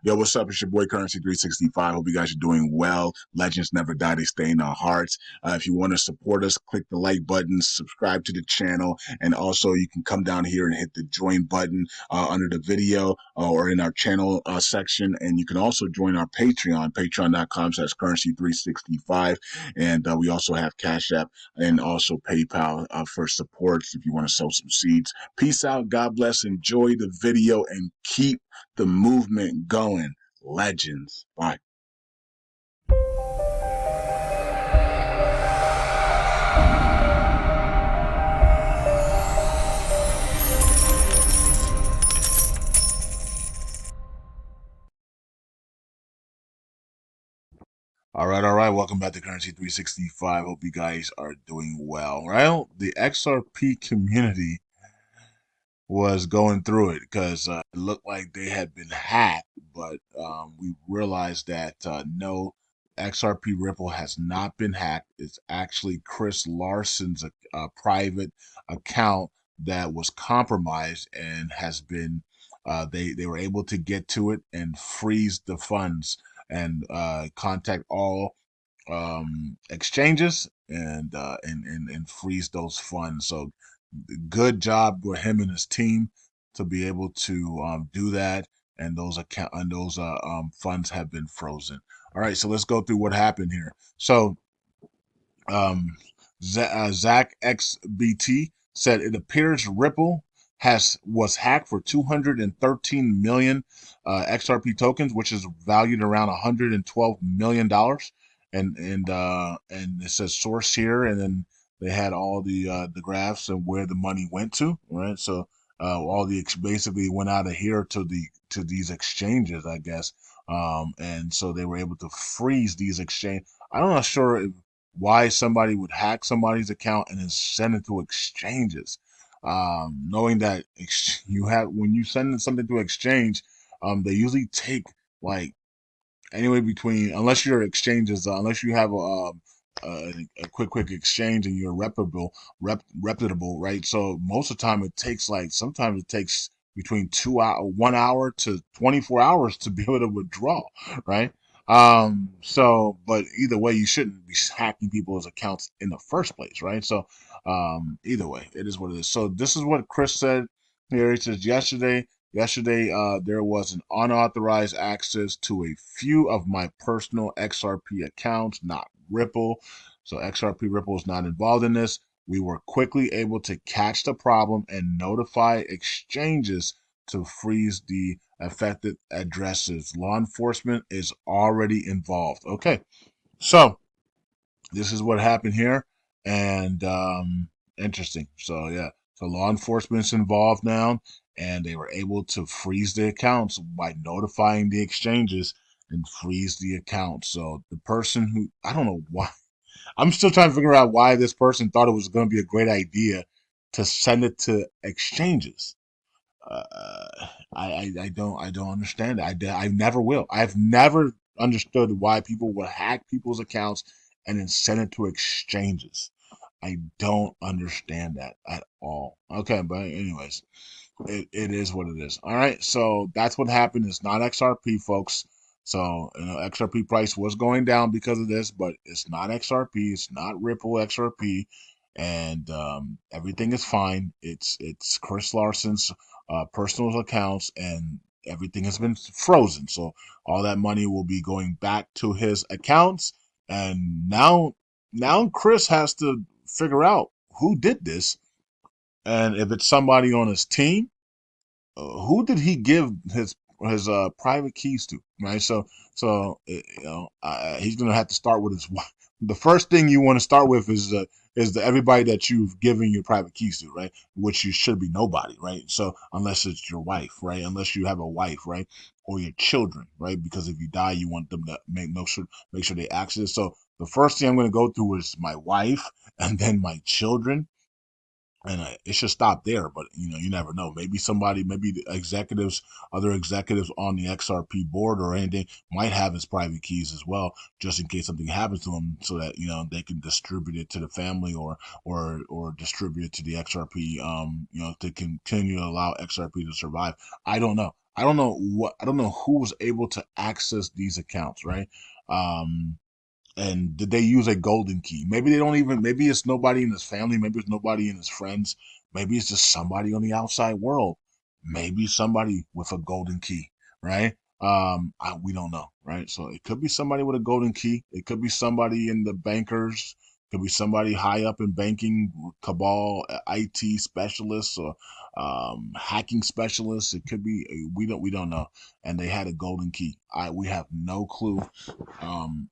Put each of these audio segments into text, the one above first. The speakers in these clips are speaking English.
Yo, what's up? It's your boy Currency 365. Hope you guys are doing well. Legends never die, they stay in our hearts. If you want to support us, click the like button, subscribe to the channel, and also you can come down here and hit the join button under the video or in our channel section. And you can also join our Patreon, patreon.com/currency365. And we also have Cash App and also PayPal for support if you want to sow some seeds. Peace out. God bless. Enjoy the video and keep the movement going. Legends. Bye. All right, all right. Welcome back to Currency 365. Hope you guys are doing well. Well, the XRP community was going through it because it looked like they had been hacked, but we realized that no, XRP Ripple has not been hacked. It's actually Chris Larsen's private account that was compromised and has been. They were able to get to it and freeze the funds and contact all exchanges and freeze those funds. So good job with him and his team to be able to do that. And those funds have been frozen. All right, so let's go through what happened here. So um, Zach XBT said it appears Ripple was hacked for 213 million XRP tokens, which is valued around 112 million dollars. And it says source here, and then they had all the graphs and where the money went to, right? So all the basically went out of here to these exchanges, I guess. And so they were able to freeze these exchange. I'm not sure why somebody would hack somebody's account and then send it to exchanges. Knowing that you have when you send something to exchange, they usually take like anywhere between, unless your exchanges, unless you have a quick exchange and you're reputable, right? So most of the time it takes sometimes it takes between 1 hour to 24 hours to be able to withdraw, right? So, but either way, you shouldn't be hacking people's accounts in the first place, right? So, either way, it is what it is. So this is what Chris said here. He says Yesterday, there was an unauthorized access to a few of my personal XRP accounts, not Ripple. So XRP Ripple is not involved in this. We were quickly able to catch the problem and notify exchanges to freeze the affected addresses. Law enforcement is already involved. Okay, so this is what happened here, and interesting. So yeah, so law enforcement's involved now, and they were able to freeze the accounts by notifying the exchanges and freeze the account. So the person who, I don't know why, I'm still trying to figure out why this person thought it was going to be a great idea to send it to exchanges. I don't understand it. I never will. I've never understood why people would hack people's accounts and then send it to exchanges. I don't understand that at all. Okay, but anyways, it is what it is. All right, so that's what happened. It's not XRP, folks. So XRP price was going down because of this, but it's not XRP. It's not Ripple XRP, and everything is fine. It's Chris Larson's personal accounts, and everything has been frozen. So all that money will be going back to his accounts, and now Chris has to figure out who did this, and if it's somebody on his team, who did he give his private keys to, right? He's gonna have to start with his wife. The first thing you want to start with is everybody that you've given your private keys to, right? Which you should be nobody, right? So unless it's your wife, right? Unless you have a wife, right? Or your children, right? Because if you die, you want them to make sure they access it. So the first thing I'm going to go through is my wife, and then my children, and it should stop there. But you never know. Maybe the other executives on the XRP board or anything might have his private keys as well, just in case something happens to him, so that they can distribute it to the family, or distribute it to the XRP, to continue to allow XRP to survive. I don't know. I don't know who was able to access these accounts, right? Um, and did they use a golden key? Maybe they don't even, maybe it's nobody in his family, maybe it's nobody in his friends, maybe it's just somebody on the outside world, maybe somebody with a golden key, right? We don't know, right? So it could be somebody with a golden key. It could be somebody in the bankers, could be somebody high up in banking, cabal, IT specialists, or hacking specialists. It could be, we don't know. And they had a golden key. We have no clue, and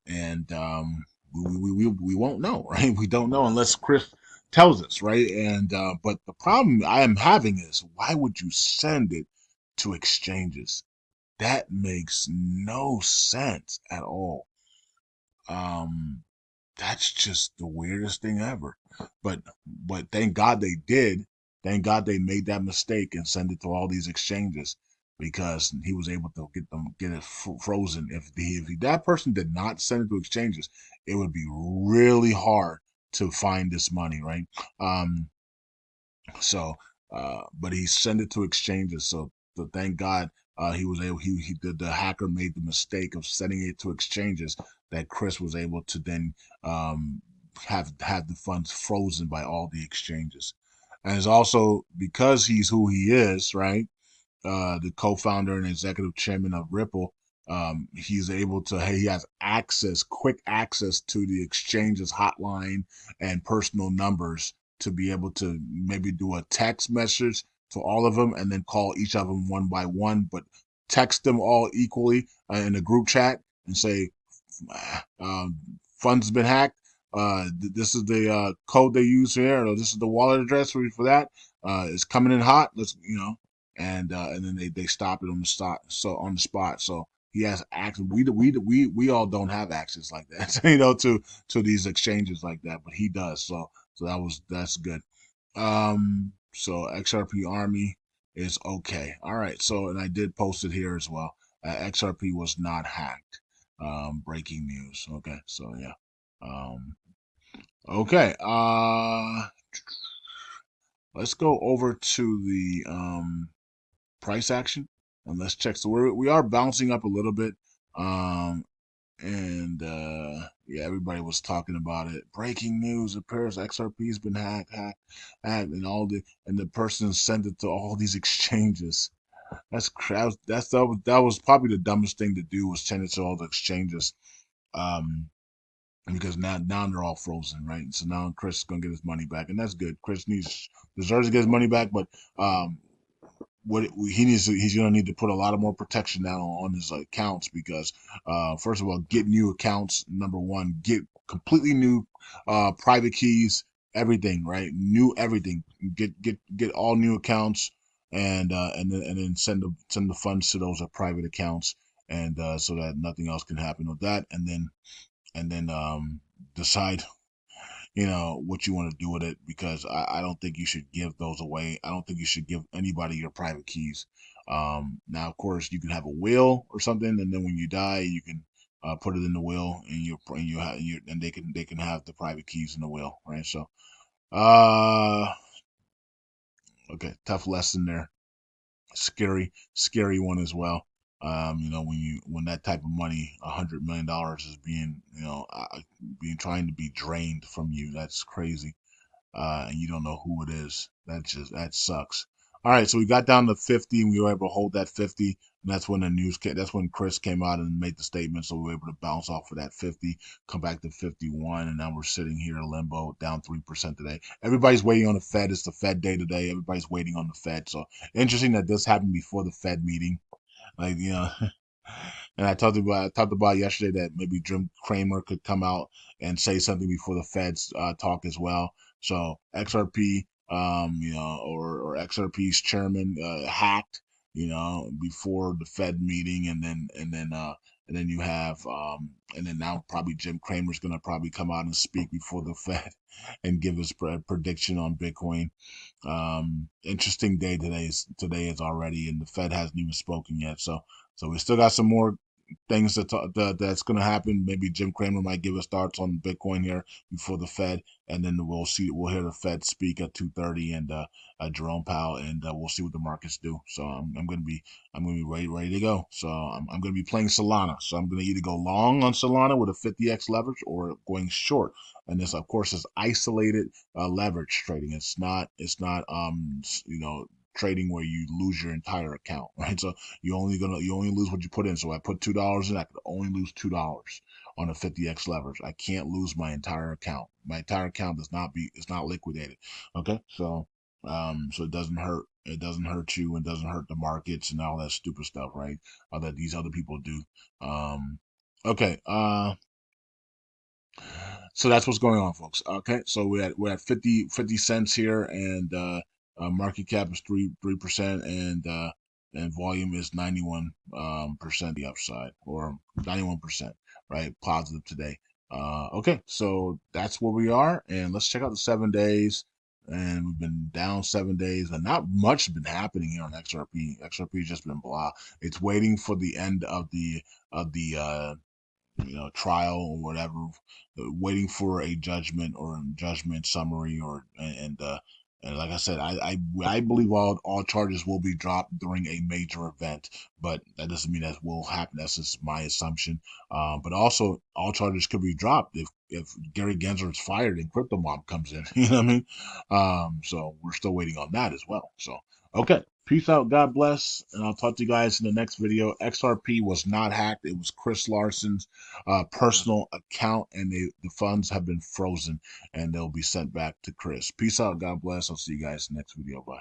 we won't know, right? We don't know unless Chris tells us, right? And but the problem I am having is, why would you send it to exchanges? That makes no sense at all. Um, that's just the weirdest thing ever. But thank God they did. Thank God they made that mistake and send it to all these exchanges, because he was able to get it frozen. If that person did not send it to exchanges, it would be really hard to find this money, right? Um, so, but he sent it to exchanges. So thank God, he was able. He the hacker made the mistake of sending it to exchanges, that Chris was able to then um, have the funds frozen by all the exchanges. And it's also because he's who he is, right? The co-founder and executive chairman of Ripple, he's able to, hey, he has access, quick access to the exchange's hotline and personal numbers to be able to maybe do a text message to all of them and then call each of them one by one, but text them all equally in a group chat and say, um, funds been hacked. This is the code they use here, or this is the wallet address for that. It's coming in hot. Let's, and then they stop it on the spot. So on the spot, so he has access. We all don't have access like that, to these exchanges like that, but he does. So that's good. So XRP Army is okay. All right. So, and I did post it here as well. XRP was not hacked. Breaking news. Okay. So yeah. Um, okay. Let's go over to the price action and let's check. So we are bouncing up a little bit. Um, and yeah, everybody was talking about it. Breaking news appears XRP's been hacked, and the person sent it to all these exchanges. That's crap. That was probably the dumbest thing to do, was send it to all the exchanges. Um, because now they're all frozen, right? So now Chris is gonna get his money back, and that's good. Chris deserves to get his money back, but um, what he needs to, he's going to need to put a lot of more protection down on his accounts, because first of all, get new accounts. Number one, get completely new private keys, everything, right? New everything. Get all new accounts, and then send the funds to those private accounts, and so that nothing else can happen with that, and then decide what you want to do with it, because I don't think you should give those away. I don't think you should give anybody your private keys. Now, of course, you can have a will or something, and then when you die, you can put it in the will, and they can have the private keys in the will, right? So, uh, okay, tough lesson there. Scary one as well. When that type of money, $100 million, is being trying to be drained from you, that's crazy. And you don't know who it is. That sucks. All right, so we got down to 50, and we were able to hold that 50. And that's when the news came. That's when Chris came out and made the statement. So we were able to bounce off of that 50, come back to 51, and now we're sitting here in limbo, down 3% today. Everybody's waiting on the Fed. It's the Fed day today. Everybody's waiting on the Fed. So interesting that this happened before the Fed meeting. Like, and I talked about yesterday that maybe Jim Cramer could come out and say something before the Fed's talk as well. So XRP, or XRP's chairman hacked, before the Fed meeting, and then you have, and then now probably Jim Cramer's gonna probably come out and speak before the Fed and give his prediction on Bitcoin. Interesting day today is already, and the Fed hasn't even spoken yet. So we still got some more things that's going to happen. Maybe Jim Cramer might give us thoughts on Bitcoin here before the Fed, and then we'll hear the Fed speak at 2:30 and Jerome Powell, and we'll see what the markets do. So I'm gonna be ready to go. So I'm gonna be playing Solana. So I'm gonna either go long on Solana with a 50x leverage or going short. And this, of course, is isolated leverage trading. It's not trading where you lose your entire account, right? So you only lose what you put in. So I put $2 in, I could only lose $2 on a 50x leverage. I can't lose my entire account. My entire account it's not liquidated. Okay, so it doesn't hurt. It doesn't hurt you and doesn't hurt the markets and all that stupid stuff, right? That these other people do. Okay. So that's what's going on, folks. Okay, so we're at 50 cents here, and market cap is 3%, and volume is 91 percent the upside, or 91%, right? Positive today. Okay, so that's where we are, and let's check out the 7 days. And we've been down 7 days, and not much has been happening here on XRP. XRP has just been blah. It's waiting for the end of the trial or whatever, waiting for a judgment or a judgment summary and like I said, I believe all charges will be dropped during a major event, but that doesn't mean that will happen. That's just my assumption. But also, all charges could be dropped if Gary Gensler is fired and Crypto Mob comes in. You know what I mean? So we're still waiting on that as well. So okay, peace out. God bless, and I'll talk to you guys in the next video. XRP was not hacked. It was Chris Larsen's personal account, and the funds have been frozen, and they'll be sent back to Chris. Peace out. God bless. I'll see you guys next video. Bye.